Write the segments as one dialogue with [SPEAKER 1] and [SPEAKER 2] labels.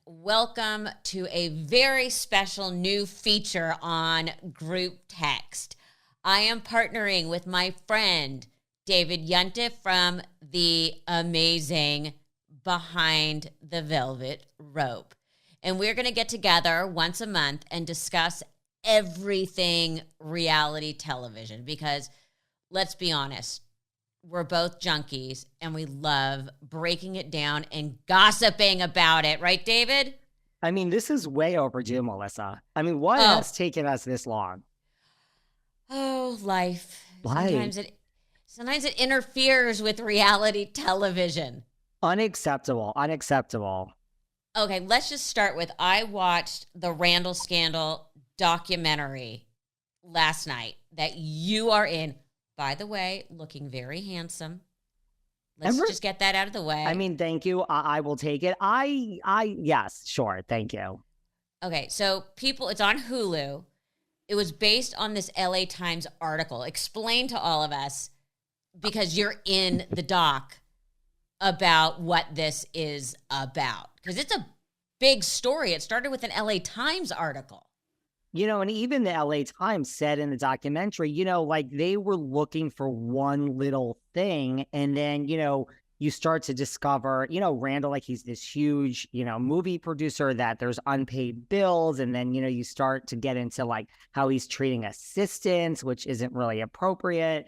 [SPEAKER 1] welcome to a very special new feature on group text. I am partnering with my friend David Yuntif from the amazing Behind the Velvet Rope. And we're going to get together once a month and discuss everything reality television because, let's be honest, we're both junkies and we love breaking it down and gossiping about it. Right, David?
[SPEAKER 2] I mean, this is way overdue, Melissa. I mean, what has taken us this long?
[SPEAKER 1] Oh, life.
[SPEAKER 2] Life.
[SPEAKER 1] Sometimes it interferes with reality television.
[SPEAKER 2] Unacceptable. Unacceptable.
[SPEAKER 1] Okay, let's just start with, I watched the Randall Scandal documentary last night that you are in. By the way, looking very handsome. Let's just get that out of the way.
[SPEAKER 2] I mean, thank you. I will take it. Yes, sure. Thank you.
[SPEAKER 1] Okay, so it's on Hulu. It was based on this LA Times article. Explain to all of us, because you're in the doc, about what this is about. Because it's a big story. It started with an LA Times article.
[SPEAKER 2] You know, and even the LA Times said in the documentary, you know, like they were looking for one little thing. And then, you know, you start to discover, you know, Randall, like he's this huge, you know, movie producer, that there's unpaid bills. And then, you know, you start to get into like how he's treating assistants, which isn't really appropriate.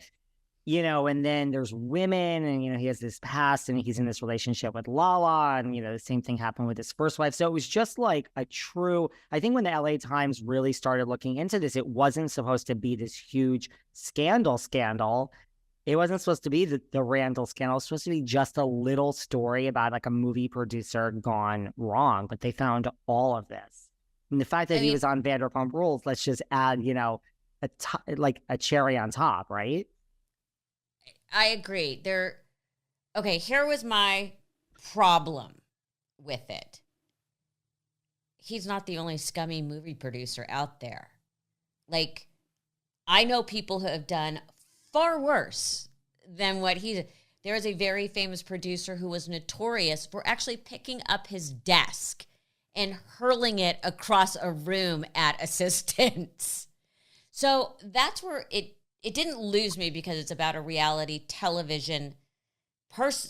[SPEAKER 2] You know, and then there's women and, you know, he has this past and he's in this relationship with Lala, and, you know, the same thing happened with his first wife. So it was just like I think when the LA Times really started looking into this, it wasn't supposed to be this huge scandal. It wasn't supposed to be the Randall scandal. It was supposed to be just a little story about like a movie producer gone wrong, but they found all of this. And the fact that he was on Vanderpump Rules, let's just add, you know, like a cherry on top, right?
[SPEAKER 1] I agree. Here was my problem with it. He's not the only scummy movie producer out there. Like, I know people who have done far worse than what there is a very famous producer who was notorious for actually picking up his desk and hurling it across a room at assistants. So that's where it didn't lose me, because it's about a reality television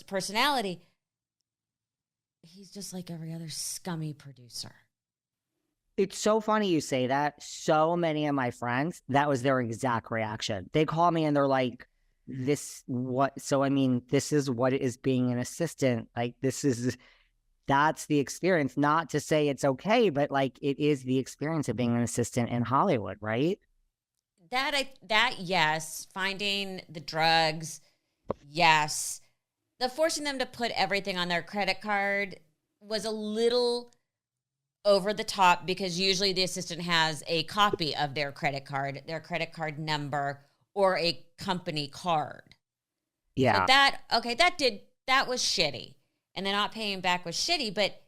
[SPEAKER 1] personality. He's just like every other scummy producer.
[SPEAKER 2] It's so funny you say that. So many of my friends, that was their exact reaction. They call me and they're like, this is what it is being an assistant. Like, that's the experience. Not to say it's okay, but like it is the experience of being an assistant in Hollywood, right?
[SPEAKER 1] That yes. Finding the drugs, yes. The forcing them to put everything on their credit card was a little over the top, because usually the assistant has a copy of their credit card number, or a company card.
[SPEAKER 2] Yeah.
[SPEAKER 1] So that was shitty. And then not paying back was shitty, but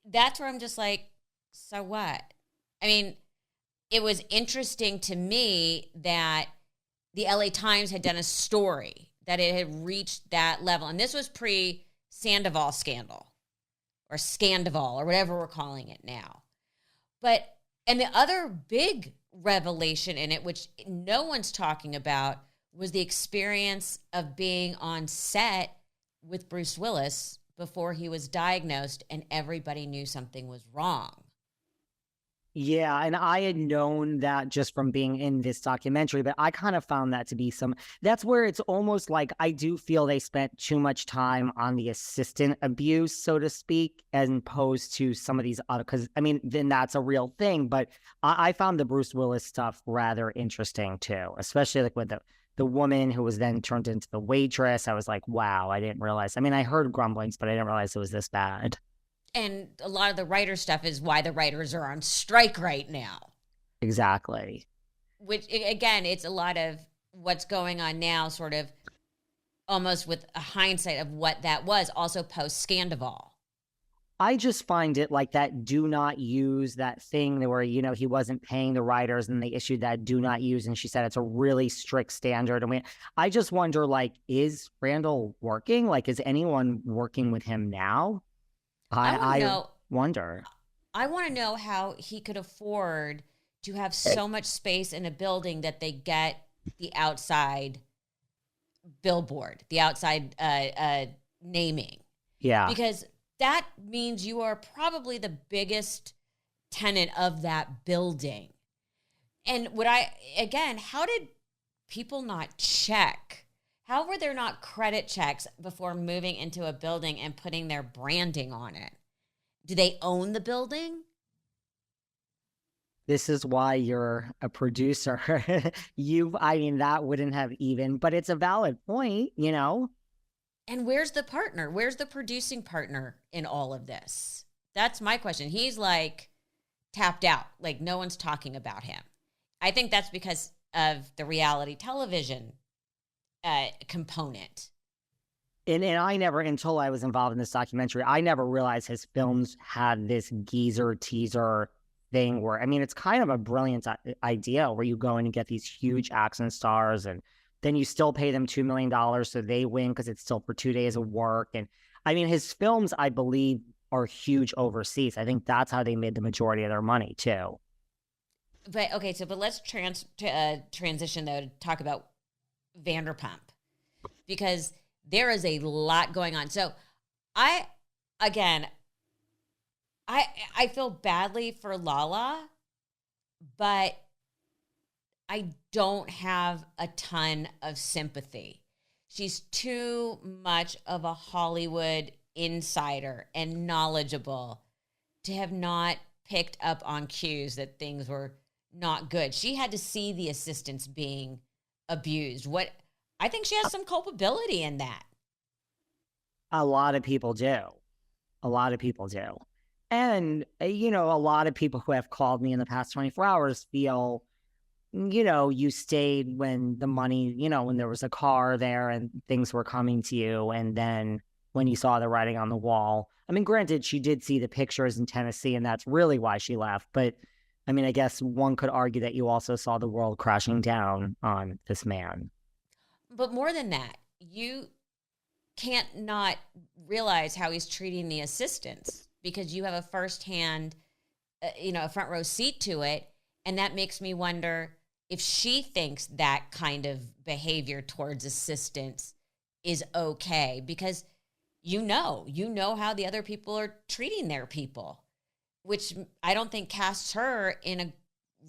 [SPEAKER 1] that's where I'm just like, so what? I mean, it was interesting to me that the LA Times had done a story that it had reached that level. And this was pre-Scandoval scandal, or Scandoval, or whatever we're calling it now. And the other big revelation in it, which no one's talking about, was the experience of being on set with Bruce Willis before he was diagnosed and everybody knew something was wrong.
[SPEAKER 2] Yeah, and I had known that just from being in this documentary, but I kind of found that to be that's where it's almost like I do feel they spent too much time on the assistant abuse, so to speak, as opposed to some of these other, because I mean, then that's a real thing, but I found the Bruce Willis stuff rather interesting too, especially like with the woman who was then turned into the waitress. I was like, wow, I didn't realize. I mean, I heard grumblings, but I didn't realize it was this bad.
[SPEAKER 1] And a lot of the writer stuff is why the writers are on strike right now.
[SPEAKER 2] Exactly.
[SPEAKER 1] Which, again, it's a lot of what's going on now, sort of almost with a hindsight of what that was, also post-Scandoval.
[SPEAKER 2] I just find it like that do not use, that thing where, you know, he wasn't paying the writers and they issued that do not use. And she said it's a really strict standard. I mean, I just wonder, like, is Randall working? Like, is anyone working with him now?
[SPEAKER 1] I want to know,
[SPEAKER 2] wonder.
[SPEAKER 1] I want to know how he could afford to have so much space in a building that they get the outside billboard, the outside naming.
[SPEAKER 2] Yeah.
[SPEAKER 1] Because that means you are probably the biggest tenant of that building. And how did people not check? How were there not credit checks before moving into a building and putting their branding on it? Do they own the building?
[SPEAKER 2] This is why you're a producer. I mean, that wouldn't have even, but it's a valid point, you know?
[SPEAKER 1] And where's the partner? Where's the producing partner in all of this? That's my question. He's like tapped out, like no one's talking about him. I think that's because of the reality television component.
[SPEAKER 2] And I never, until I was involved in this documentary, I never realized his films had this geezer teaser thing where, I mean, it's kind of a brilliant idea where you go in and get these huge action stars and then you still pay them $2 million so they win because it's still for 2 days of work. And I mean, his films, I believe, are huge overseas. I think that's how they made the majority of their money too.
[SPEAKER 1] But okay, but let's transition though to talk about Vanderpump, because there is a lot going on. So I feel badly for Lala, but I don't have a ton of sympathy. She's too much of a Hollywood insider and knowledgeable to have not picked up on cues that things were not good. She had to see the assistants being abused. I think she has some culpability in that.
[SPEAKER 2] A lot of people do. A lot of people do. And, you know, a lot of people who have called me in the past 24 hours feel, you know, you stayed when the money, you know, when there was a car there and things were coming to you. And then when you saw the writing on the wall, I mean, granted, she did see the pictures in Tennessee and that's really why she left. But I mean, I guess one could argue that you also saw the world crashing down on this man.
[SPEAKER 1] But more than that, you can't not realize how he's treating the assistants because you have a firsthand, a front row seat to it. And that makes me wonder if she thinks that kind of behavior towards assistants is okay, because you know how the other people are treating their people, which I don't think casts her in a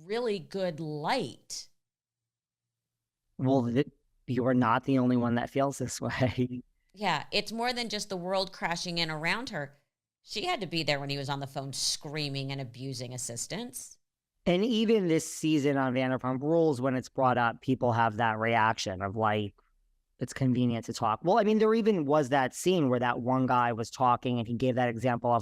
[SPEAKER 1] really good light.
[SPEAKER 2] Well, you are not the only one that feels this way.
[SPEAKER 1] Yeah, it's more than just the world crashing in around her. She had to be there when he was on the phone screaming and abusing assistants.
[SPEAKER 2] And even this season on Vanderpump Rules, when it's brought up, people have that reaction of like, it's convenient to talk. Well, I mean, there even was that scene where that one guy was talking and he gave that example of